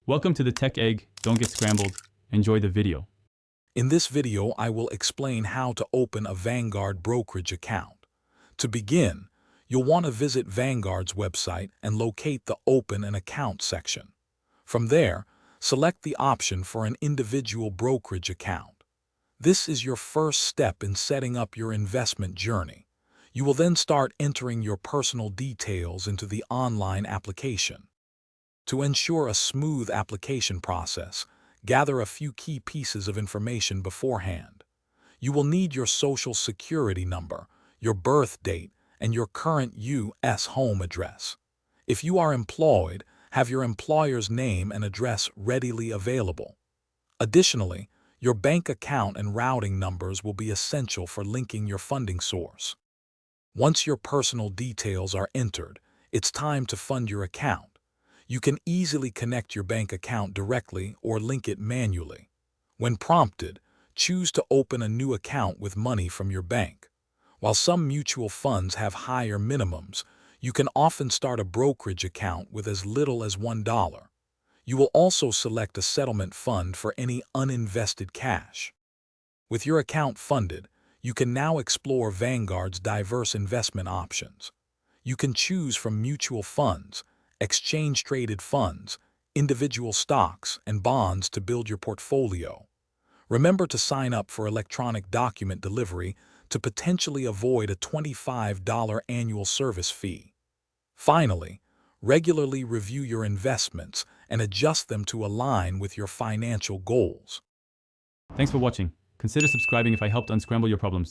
Welcome to the Tech Egg. Don't get scrambled. Enjoy the video. In this video, I will explain how to open a Vanguard Brokerage account. To begin, you'll want to visit Vanguard's website and locate the Open an Account section. From there, select the option for an individual brokerage account. This is your first step in setting up your investment journey. You will then start entering your personal details into the online application. To ensure a smooth application process, gather a few key pieces of information beforehand. You will need your social security number, your birth date, and your current U.S. home address. If you are employed, have your employer's name and address readily available. Additionally, your bank account and routing numbers will be essential for linking your funding source. Once your personal details are entered, it's time to fund your account. You can easily connect your bank account directly or link it manually. When prompted, choose to open a new account with money from your bank. While some mutual funds have higher minimums, you can often start a brokerage account with as little as $1. You will also select a settlement fund for any uninvested cash. With your account funded, you can now explore Vanguard's diverse investment options. You can choose from mutual funds, exchange-traded funds, individual stocks, and bonds to build your portfolio. Remember to sign up for electronic document delivery to potentially avoid a $25 annual service fee. Finally, regularly review your investments and adjust them to align with your financial goals. Thanks for watching. Consider subscribing if I helped unscramble your problems.